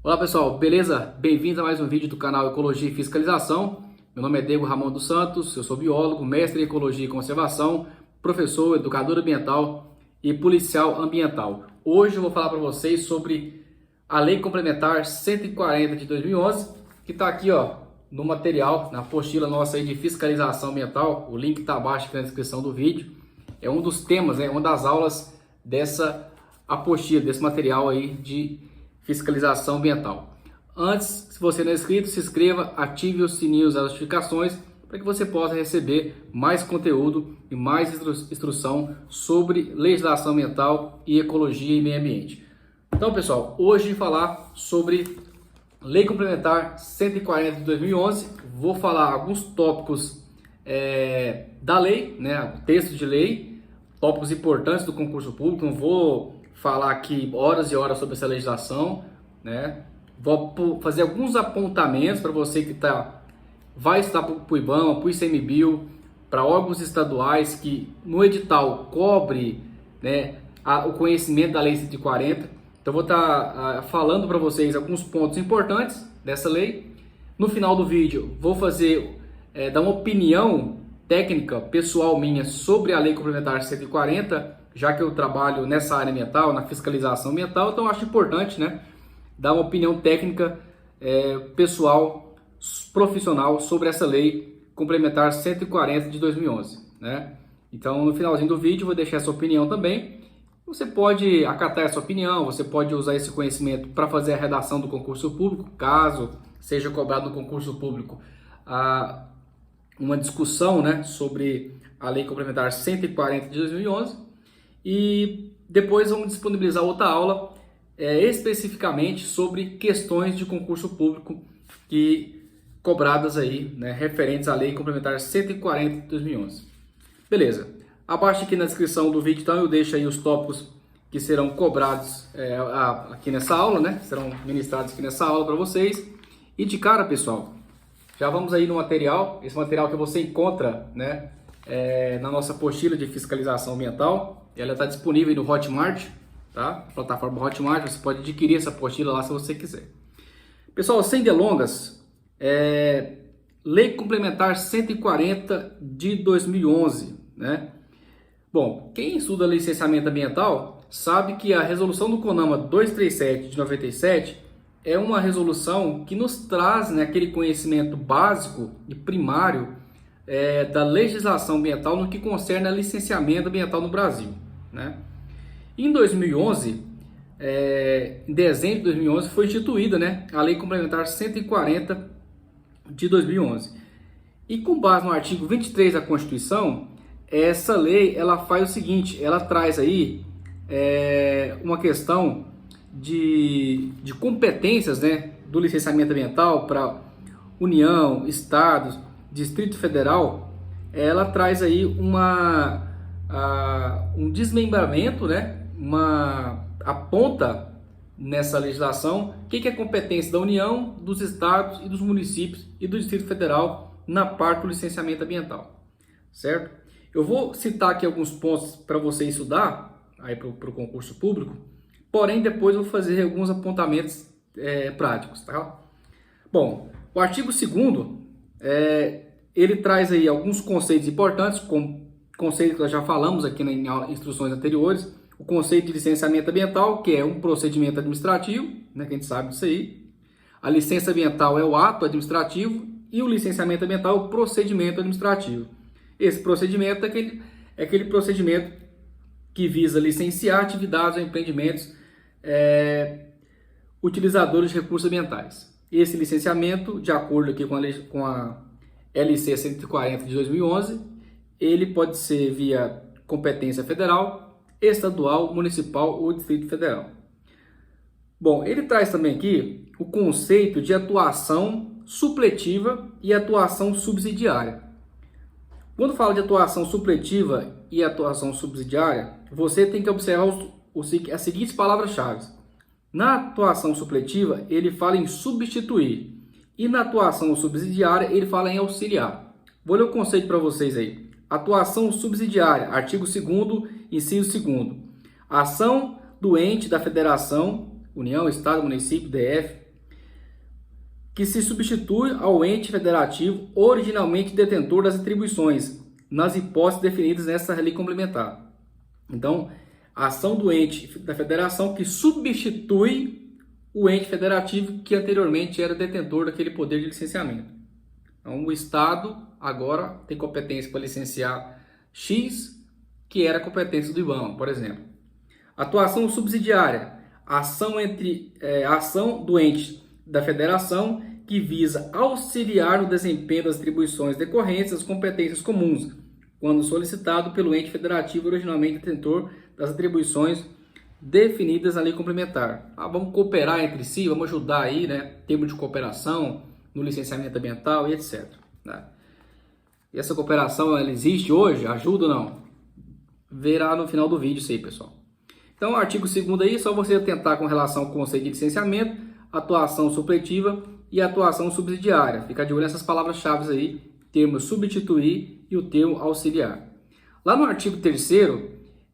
Olá pessoal, beleza? Bem-vindos a mais um vídeo do canal Ecologia e Fiscalização. Meu nome é Diego Ramon dos Santos, eu sou biólogo, mestre em Ecologia e Conservação, professor, educador ambiental e policial ambiental. Hoje eu vou falar para vocês sobre a Lei Complementar 140 de 2011, que está aqui no material, na apostila nossa aí de fiscalização ambiental. O link está abaixo aqui na descrição do vídeo. É um dos temas, uma das aulas dessa apostila, desse material aí de fiscalização ambiental. Antes, se você não é inscrito, se inscreva, ative os sininhos das notificações para que você possa receber mais conteúdo e mais instrução sobre legislação ambiental e ecologia e meio ambiente. Então, pessoal, hoje vou falar sobre Lei Complementar 140 de 2011. Vou falar alguns tópicos da lei, o texto de lei, tópicos importantes do concurso público. Não vou falar aqui horas e horas sobre essa legislação, Vou fazer alguns apontamentos para você que vai estudar para o IBAMA, para o ICMBio, para órgãos estaduais que no edital cobre o conhecimento da Lei 140. Então vou estar falando para vocês alguns pontos importantes dessa lei. No final do vídeo vou dar uma opinião técnica pessoal minha sobre a Lei Complementar 140, já que eu trabalho nessa área ambiental, na fiscalização ambiental, então eu acho importante, dar uma opinião técnica pessoal, profissional sobre essa Lei Complementar 140 de 2011, Então, no finalzinho do vídeo, eu vou deixar essa opinião também. Você pode acatar essa opinião, você pode usar esse conhecimento para fazer a redação do concurso público, caso seja cobrado no concurso público uma discussão sobre a Lei Complementar 140 de 2011. E depois vamos disponibilizar outra aula especificamente sobre questões de concurso público cobradas aí, referentes à Lei Complementar 140 de 2011. Beleza. Abaixo aqui na descrição do vídeo, então, eu deixo aí os tópicos que serão cobrados aqui nessa aula, serão ministrados aqui nessa aula para vocês. E de cara, pessoal, já vamos aí no material, esse material que você encontra, na nossa apostila de fiscalização ambiental. Ela está disponível no Hotmart, tá? Plataforma Hotmart, você pode adquirir essa apostila lá se você quiser. Pessoal, sem delongas, Lei Complementar 140 de 2011, Bom, quem estuda licenciamento ambiental sabe que a resolução do CONAMA 237 de 97 é uma resolução que nos traz aquele conhecimento básico e primário da legislação ambiental no que concerne a licenciamento ambiental no Brasil. Em 2011, em dezembro de 2011, foi instituída a Lei Complementar 140 de 2011. E com base no artigo 23 da Constituição, essa lei ela faz o seguinte: ela traz aí uma questão de competências do licenciamento ambiental para União, Estados, Distrito Federal. Ela traz aí um desmembramento, aponta nessa legislação o que é competência da União, dos Estados e dos municípios e do Distrito Federal na parte do licenciamento ambiental, certo? Eu vou citar aqui alguns pontos para você estudar aí para o concurso público, porém depois eu vou fazer alguns apontamentos práticos, tá? Bom, o artigo 2º, ele traz aí alguns conceitos importantes, como conceito que nós já falamos aqui em instruções anteriores: o conceito de licenciamento ambiental, que é um procedimento administrativo, que a gente sabe disso aí. A licença ambiental é o ato administrativo e o licenciamento ambiental é o procedimento administrativo. Esse procedimento é aquele procedimento que visa licenciar atividades ou empreendimentos utilizadores de recursos ambientais. Esse licenciamento, de acordo aqui com a LC 140 de 2011, ele pode ser via competência federal, estadual, municipal ou Distrito Federal. Bom, ele traz também aqui o conceito de atuação supletiva e atuação subsidiária. Quando fala de atuação supletiva e atuação subsidiária, você tem que observar as seguintes palavras-chave. Na atuação supletiva, ele fala em substituir, e na atuação subsidiária, ele fala em auxiliar. Vou ler o conceito para vocês aí. Atuação subsidiária, artigo 2º, inciso 2º. Ação do ente da federação, União, Estado, Município, DF, que se substitui ao ente federativo originalmente detentor das atribuições, nas hipóteses definidas nessa lei complementar. Então, a ação do ente da federação que substitui o ente federativo que anteriormente era detentor daquele poder de licenciamento. Então, o Estado agora tem competência para licenciar X, que era competência do IBAMA, por exemplo. Atuação subsidiária, a ação do ente da federação que visa auxiliar no desempenho das atribuições decorrentes das competências comuns, quando solicitado pelo ente federativo originalmente detentor das atribuições definidas na lei complementar. Vamos cooperar entre si, vamos ajudar aí, né? Termo de cooperação no licenciamento ambiental e etc. Né? E essa cooperação, ela existe hoje? Ajuda ou não? Verá no final do vídeo isso aí, pessoal. Então, o artigo 2º aí, só você atentar com relação ao conceito de licenciamento, atuação supletiva e atuação subsidiária. Fica de olho nessas palavras-chave aí, termo substituir e o termo auxiliar. Lá no artigo 3º,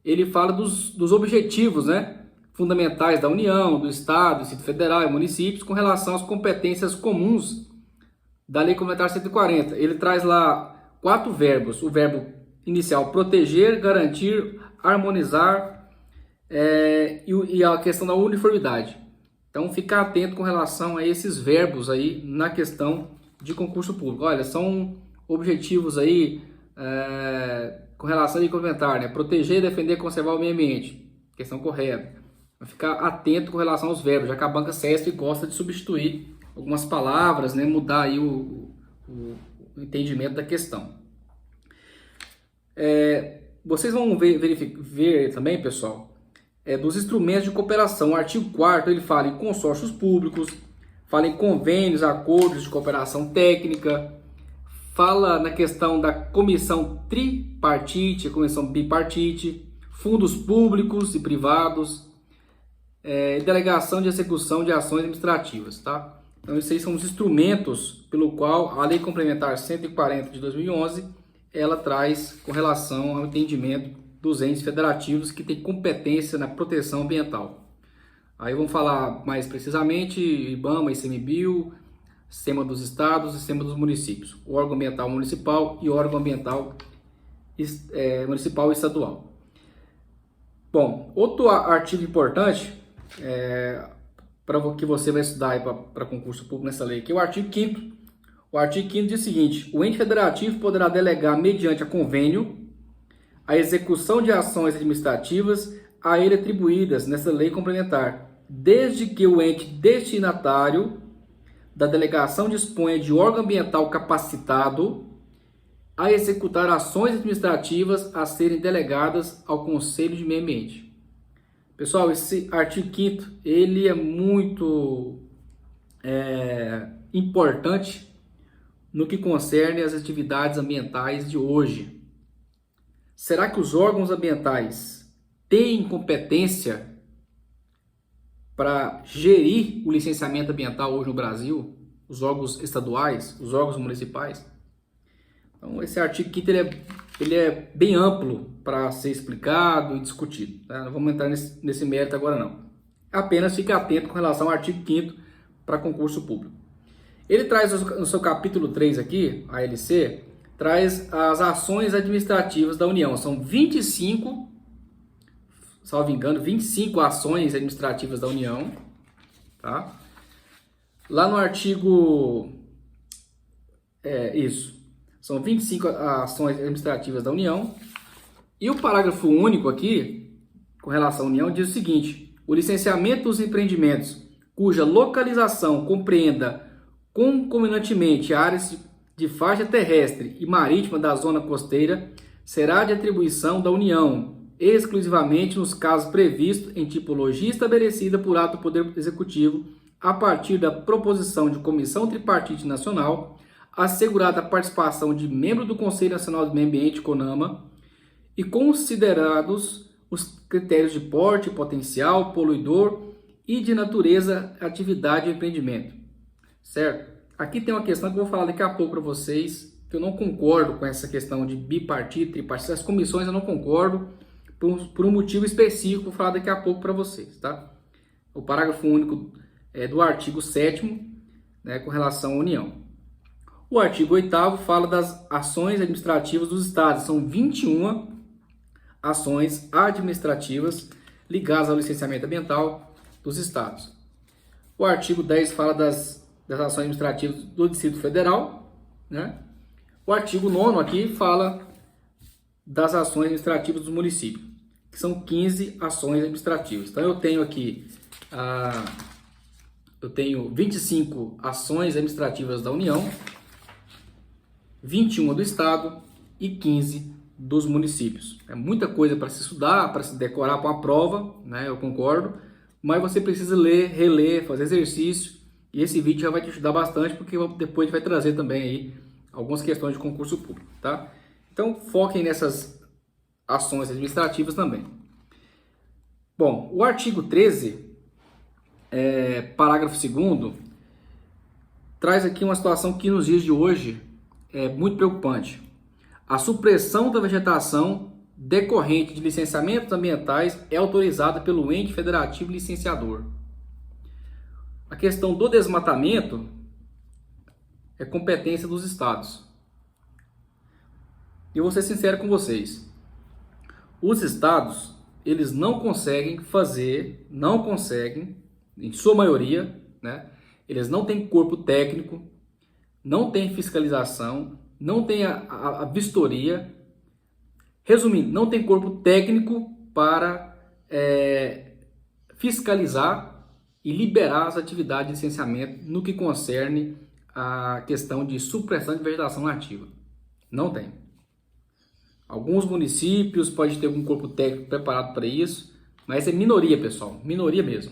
ele fala dos objetivos, né, fundamentais da União, do Estado, do Distrito Federal e municípios com relação às competências comuns da Lei Complementar 140. Ele traz lá 4 verbos. O verbo inicial, proteger, garantir, harmonizar e a questão da uniformidade. Então, ficar atento com relação a esses verbos aí na questão de concurso público. Olha, são objetivos aí com relação à lei complementar, né? Proteger, defender, conservar o meio ambiente. Questão correta. Ficar atento com relação aos verbos, já que a banca CESP gosta de substituir algumas palavras, né? Mudar aí o entendimento da questão. Vocês vão ver também, pessoal, dos instrumentos de cooperação. O artigo 4º ele fala em consórcios públicos, fala em convênios, acordos de cooperação técnica, fala na questão da comissão tripartite, comissão bipartite, fundos públicos e privados, delegação de execução de ações administrativas, tá? Então, esses aí são os instrumentos pelo qual a Lei Complementar 140 de 2011, ela traz com relação ao entendimento dos entes federativos que têm competência na proteção ambiental. Aí vamos falar mais precisamente IBAMA, ICMBio, Sistema dos Estados e Sistema dos Municípios, o órgão ambiental municipal e o órgão ambiental municipal e estadual. Bom, outro artigo importante para que você vai estudar para concurso público nessa lei, que é o artigo 5º. O artigo 5º diz o seguinte: o ente federativo poderá delegar, mediante a convênio, a execução de ações administrativas a ele atribuídas nessa lei complementar, desde que o ente destinatário da delegação disponha de órgão ambiental capacitado a executar ações administrativas a serem delegadas ao Conselho de Meio Ambiente. Pessoal, esse artigo 5º, ele é muito importante no que concerne às atividades ambientais de hoje. Será que os órgãos ambientais têm competência para gerir o licenciamento ambiental hoje no Brasil? Os órgãos estaduais, os órgãos municipais? Então, esse artigo 5º ele é bem amplo para ser explicado e discutido. Tá? Não vamos entrar nesse mérito agora não. Apenas fique atento com relação ao artigo 5º para concurso público. Ele traz no seu capítulo 3 aqui, a ALC, traz as ações administrativas da União. São 25, salvo engano, 25 ações administrativas da União. Tá? Lá no artigo... São 25 ações administrativas da União. E o parágrafo único aqui, com relação à União, diz o seguinte: o licenciamento dos empreendimentos cuja localização compreenda concomitantemente áreas de faixa terrestre e marítima da zona costeira será de atribuição da União, exclusivamente nos casos previstos em tipologia estabelecida por ato do Poder Executivo a partir da proposição de Comissão Tripartite Nacional, assegurada a participação de membro do Conselho Nacional do Meio Ambiente, CONAMA, e considerados os critérios de porte, potencial, poluidor e de natureza, atividade e empreendimento. Certo? Aqui tem uma questão que eu vou falar daqui a pouco para vocês, que eu não concordo com essa questão de bipartite, tripartite. As comissões eu não concordo por um motivo específico, vou falar daqui a pouco para vocês, tá? O parágrafo único do artigo 7º né, com relação à União. O artigo 8º fala das ações administrativas dos estados. São 21 ações administrativas ligadas ao licenciamento ambiental dos estados. O artigo 10 fala das ações administrativas do Distrito Federal, né? O artigo 9º aqui fala das ações administrativas dos municípios, que são 15 ações administrativas. Então eu tenho aqui 25 ações administrativas da União, 21 do Estado e 15 dos municípios. É muita coisa para se estudar, para se decorar para uma prova, né? Eu concordo, mas você precisa ler, reler, fazer exercício, e esse vídeo já vai te ajudar bastante, porque depois a gente vai trazer também aí algumas questões de concurso público, tá? Então foquem nessas ações administrativas também. Bom, o artigo 13, parágrafo 2º, traz aqui uma situação que nos dias de hoje é muito preocupante. A supressão da vegetação decorrente de licenciamentos ambientais é autorizada pelo ente federativo licenciador. A questão do desmatamento é competência dos estados. E eu vou ser sincero com vocês. Os estados, eles não conseguem, em sua maioria, né? Eles não têm corpo técnico, não tem fiscalização, não tem a vistoria. Resumindo, não tem corpo técnico para fiscalizar e liberar as atividades de licenciamento no que concerne a questão de supressão de vegetação nativa. Não tem. Alguns municípios podem ter algum corpo técnico preparado para isso, mas é minoria, pessoal, minoria mesmo,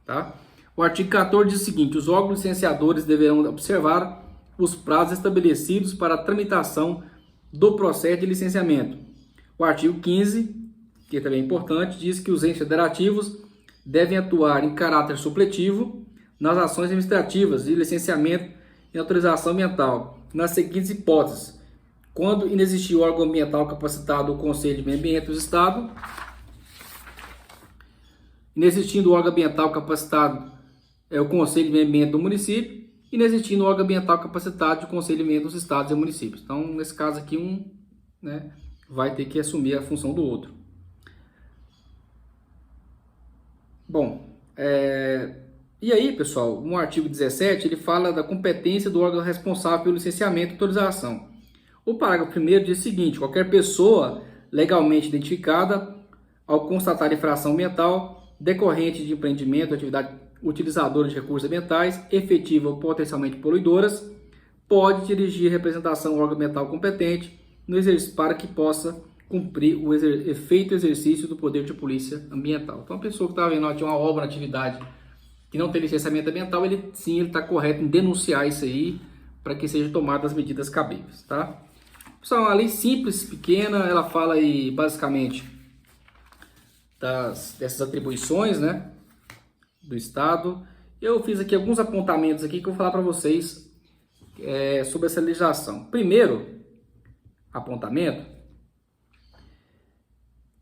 tá? O artigo 14 diz o seguinte: os órgãos licenciadores deverão observar os prazos estabelecidos para a tramitação do processo de licenciamento. O artigo 15, que também é importante, diz que os entes federativos devem atuar em caráter supletivo nas ações administrativas de licenciamento e autorização ambiental, nas seguintes hipóteses: quando inexistir o órgão ambiental capacitado, o Conselho de Meio Ambiente do Estado; inexistindo o órgão ambiental capacitado, é o Conselho de Meio Ambiente do município; inexistindo o órgão ambiental capacitado de Conselho de Meio Ambiente dos estados e municípios. Então, nesse caso aqui, né, vai ter que assumir a função do outro. Bom, e aí, pessoal, no artigo 17, ele fala da competência do órgão responsável pelo licenciamento e autorização. O parágrafo 1º diz o seguinte: qualquer pessoa legalmente identificada, ao constatar infração ambiental decorrente de empreendimento, atividade utilizadora de recursos ambientais, efetiva ou potencialmente poluidoras, pode dirigir representação ao órgão ambiental competente no exercício para que possa cumprir o efeito exercício do poder de polícia ambiental. Então, a pessoa que está vendo que uma obra, uma atividade que não tem licenciamento ambiental, ele está correto em denunciar isso aí para que sejam tomadas as medidas cabíveis, tá? Pessoal, uma lei simples, pequena, ela fala aí basicamente dessas atribuições, né, do Estado. Eu fiz aqui alguns apontamentos aqui que eu vou falar para vocês sobre essa legislação. Primeiro apontamento: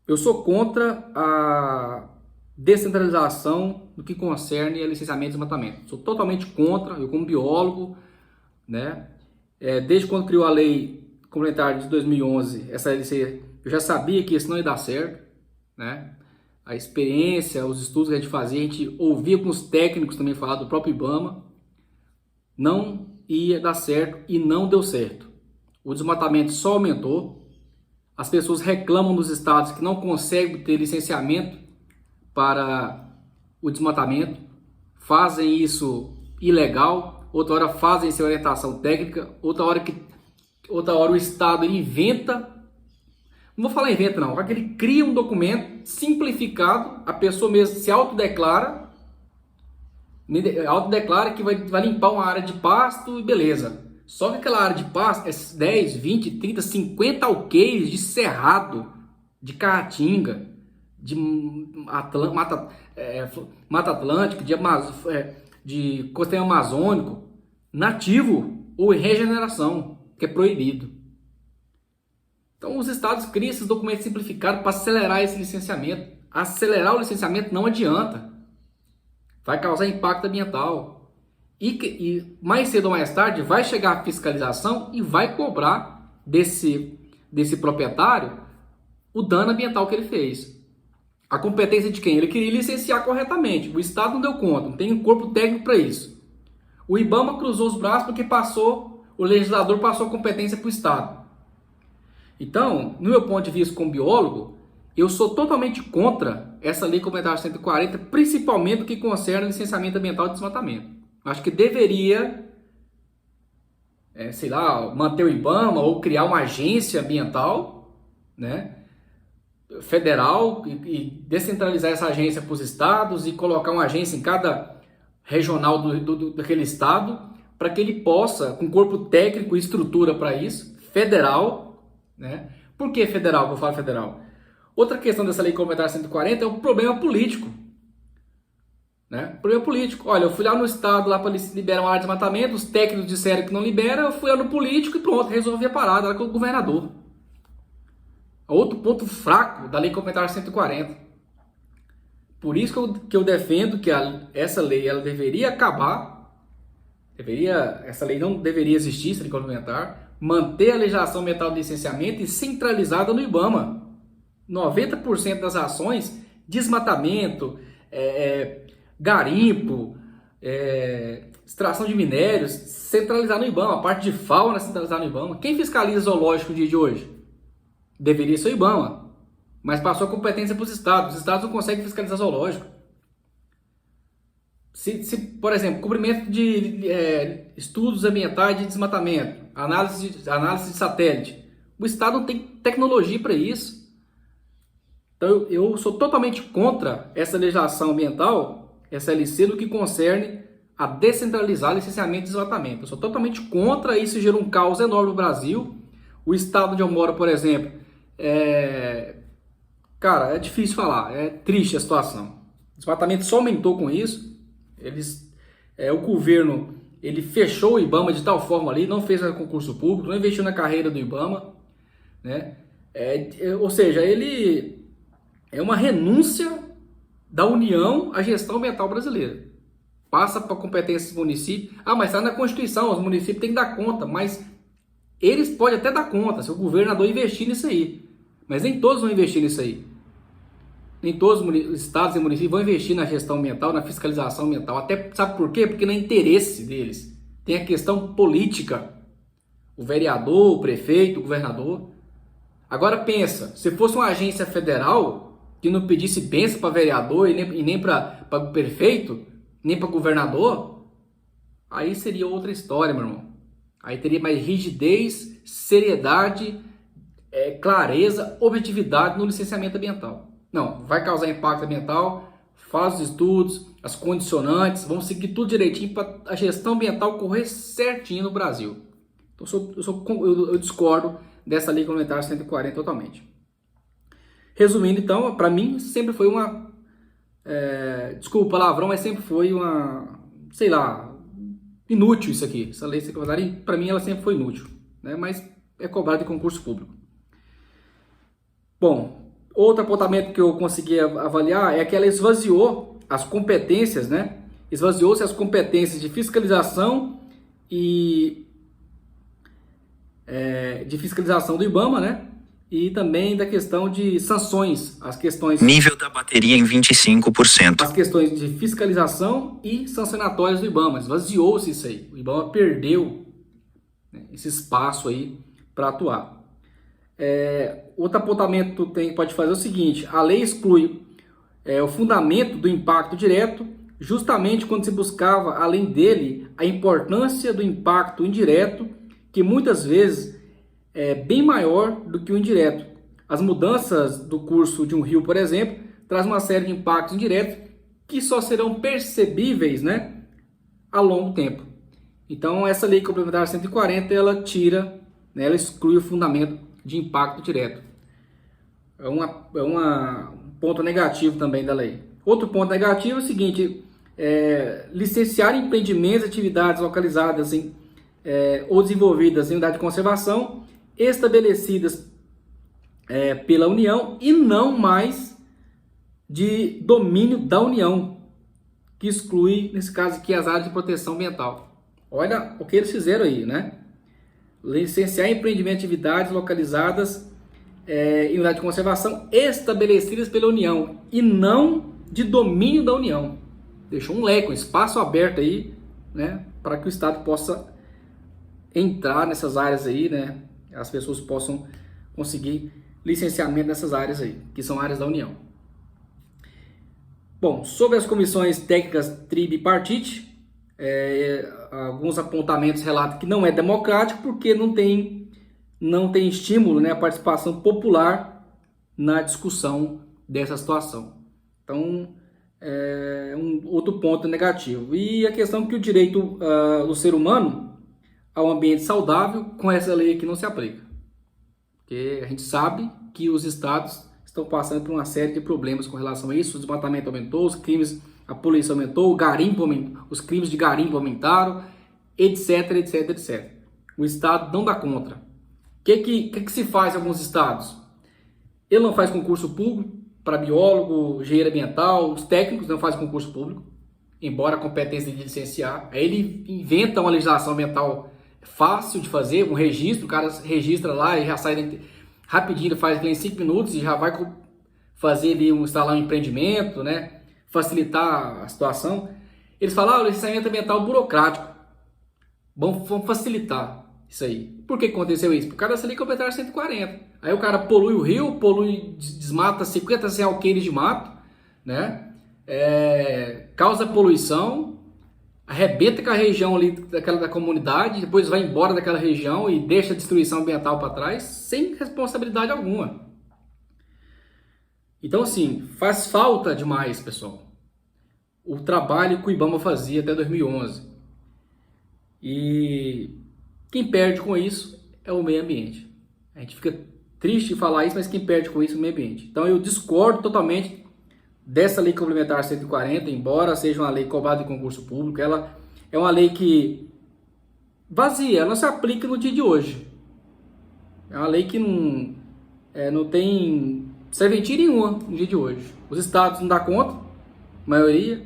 eu sou contra a descentralização no que concerne a licenciamento e desmatamento. Sou totalmente contra, eu como biólogo, né? Desde quando criou a lei complementar de 2011, essa LC, eu já sabia que isso não ia dar certo, né? A experiência, os estudos que a gente fazia, a gente ouvia com os técnicos também falar do próprio IBAMA, não ia dar certo e não deu certo. O desmatamento só aumentou, as pessoas reclamam dos estados que não conseguem ter licenciamento para o desmatamento, fazem isso ilegal, outra hora fazem sem orientação técnica, outra hora o estado inventa, não vou falar inventa não, porque ele cria um documento simplificado, a pessoa mesmo se autodeclara que vai limpar uma área de pasto e beleza. Só que aquela área de pasto é 10, 20, 30, 50 alqueires de cerrado, de caatinga, de mata atlântica, de costeio amazônico, nativo ou em regeneração, que é proibido. Então os estados criam esses documentos simplificados para acelerar esse licenciamento. Acelerar o licenciamento não adianta. Vai causar impacto ambiental. E mais cedo ou mais tarde vai chegar a fiscalização e vai cobrar desse proprietário o dano ambiental que ele fez. A competência de quem? Ele queria licenciar corretamente. O Estado não deu conta, não tem um corpo técnico para isso. O IBAMA cruzou os braços porque o legislador passou a competência para o Estado. Então, no meu ponto de vista como biólogo, eu sou totalmente contra essa lei complementar 140, principalmente no que concerne licenciamento ambiental de desmatamento. Acho que deveria, sei lá, manter o IBAMA ou criar uma agência ambiental, né, federal e descentralizar essa agência para os estados e colocar uma agência em cada regional daquele estado, para que ele possa, com corpo técnico e estrutura para isso, federal, né? Por que federal, que eu falo federal? Outra questão dessa lei complementar 140 é um problema político, né? Problema político. Olha, eu fui lá no estado lá para liberar uma área de desmatamento, os técnicos disseram que não libera, eu fui lá no político e pronto, resolvi a parada, lá com o governador. Outro ponto fraco da lei complementar 140. Por isso que eu defendo que essa lei ela deveria acabar, essa lei não deveria existir, essa lei complementar, manter a legislação ambiental de licenciamento e centralizada no IBAMA. 90% das ações, desmatamento, garimpo, extração de minérios, centralizar no IBAMA, a parte de fauna centralizar no IBAMA. Quem fiscaliza zoológico no dia de hoje? Deveria ser o IBAMA, mas passou a competência para os estados. Os estados não conseguem fiscalizar zoológico. Por exemplo, cumprimento de estudos ambientais de desmatamento, análise de satélite, o estado não tem tecnologia para isso. Então eu sou totalmente contra essa legislação ambiental, essa LC, no que concerne a descentralizar licenciamento de desmatamento. Eu sou totalmente contra isso, gera um caos enorme no Brasil. O estado onde eu moro, por exemplo, cara, é difícil falar, é triste a situação. O desmatamento só aumentou com isso. O governo ele fechou o IBAMA de tal forma ali, não fez concurso público, não investiu na carreira do IBAMA, né? Ou seja, ele é uma renúncia da União à gestão ambiental brasileira. Passa para competências dos municípios. Mas está na Constituição, os municípios têm que dar conta, mas eles podem até dar conta se o governador investir nisso aí. Mas nem todos vão investir nisso aí. Nem todos os estados e municípios vão investir na gestão ambiental, na fiscalização ambiental. Até sabe por quê? Porque não é interesse deles. Tem a questão política. O vereador, o prefeito, o governador. Agora pensa, se fosse uma agência federal que não pedisse bênção para vereador e nem para o prefeito, nem para governador, aí seria outra história, meu irmão. Aí teria mais rigidez, seriedade, clareza, objetividade no licenciamento ambiental. Não, vai causar impacto ambiental, faz os estudos, as condicionantes, vamos seguir tudo direitinho para a gestão ambiental correr certinho no Brasil. Então eu discordo dessa lei complementar 140 totalmente. Resumindo, então, para mim sempre foi uma... desculpa o palavrão, mas sempre foi uma... sei lá... inútil isso aqui. Essa lei complementar, para mim, ela sempre foi inútil, né? Mas é cobrada de concurso público. Bom, outro apontamento que eu consegui avaliar é que ela esvaziou as competências, né? Esvaziou-se as competências de fiscalização e de fiscalização do IBAMA, né? E também da questão de sanções, as questões... Nível da bateria em 25%. As questões de fiscalização e sancionatórias do IBAMA. Esvaziou-se isso aí. O IBAMA perdeu, né, esse espaço aí para atuar. Outro apontamento que pode fazer é o seguinte: a lei exclui o fundamento do impacto direto, justamente quando se buscava, além dele, a importância do impacto indireto, que muitas vezes é bem maior do que o indireto. As mudanças do curso de um rio, por exemplo, traz uma série de impactos indiretos que só serão percebíveis, né, a longo tempo. Então, essa lei complementar 140, ela tira, né, ela exclui o fundamento de impacto direto. É um ponto negativo também da lei. Outro ponto negativo é o seguinte: licenciar empreendimentos e atividades localizadas ou desenvolvidas em unidade de conservação estabelecidas pela União e não mais de domínio da União. que exclui, nesse caso aqui, as áreas de proteção ambiental. Olha o que eles fizeram aí, né? Licenciar empreendimento de atividades localizadas em unidade de conservação estabelecidas pela União e não de domínio da União. Deixou um leque, um espaço aberto aí, né, para que o Estado possa entrar nessas áreas aí, né, as pessoas possam conseguir licenciamento nessas áreas aí, que são áreas da União. Bom, sobre as comissões técnicas tripartite, alguns apontamentos relatam que não é democrático porque não tem estímulo, né, a participação popular na discussão dessa situação. Então, outro ponto negativo. E a questão que o direito do ser humano ao ambiente saudável, com essa lei aqui não se aplica. Porque a gente sabe que os estados estão passando por uma série de problemas com relação a isso. O desmatamento aumentou, os crimes, a poluição aumentou, o garimpo aumentou, os crimes de garimpo aumentaram, etc, etc, etc. O estado não dá conta. O que se faz em alguns estados? Ele não faz concurso público para biólogo, engenheiro ambiental, os técnicos não fazem concurso público, embora a competência de licenciar. Aí ele inventa uma legislação ambiental fácil de fazer, um registro, o cara registra lá e já sai rapidinho, ele faz em 5 minutos e já vai fazer ali instalar um empreendimento, né? Facilitar a situação. Eles falam, licenciamento ambiental burocrático. Vamos facilitar isso aí. Por que aconteceu isso? Por causa dessa lei complementar 140. Aí o cara polui o rio, desmata 50 alqueires de mato, né? Causa poluição, arrebenta com a região ali da comunidade, depois vai embora daquela região e deixa a destruição ambiental para trás, sem responsabilidade alguma. Então, assim, faz falta demais, pessoal, o trabalho que o IBAMA fazia até 2011. E quem perde com isso é o meio ambiente. A gente fica triste de falar isso, mas quem perde com isso é o meio ambiente. Então eu discordo totalmente dessa lei complementar 140, embora seja uma lei cobrada em concurso público. Ela é uma lei que vazia, ela não se aplica no dia de hoje. É uma lei que não tem serventia nenhuma no dia de hoje. Os estados não dão conta, a maioria.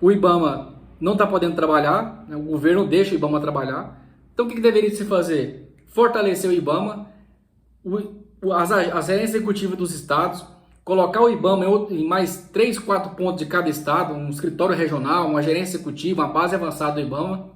O IBAMA não está podendo trabalhar, né? O governo deixa o IBAMA trabalhar. Então o que deveria se fazer? Fortalecer o IBAMA, a gerência executiva dos estados, colocar o IBAMA em mais 3, 4 pontos de cada estado, um escritório regional, uma gerência executiva, uma base avançada do IBAMA,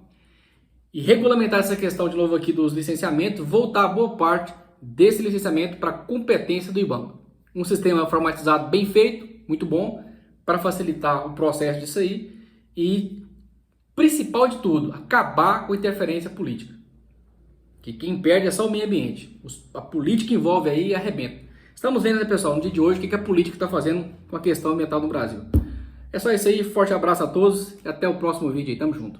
e regulamentar essa questão de novo aqui dos licenciamentos, voltar boa parte desse licenciamento para a competência do IBAMA. Um sistema informatizado bem feito, muito bom, para facilitar o processo disso aí e, principal de tudo, acabar com a interferência política. Que quem perde é só o meio ambiente. A política envolve aí e arrebenta. Estamos vendo, né, pessoal, no dia de hoje, o que a política está fazendo com a questão ambiental no Brasil. É só isso aí, forte abraço a todos e até o próximo vídeo aí. Tamo junto.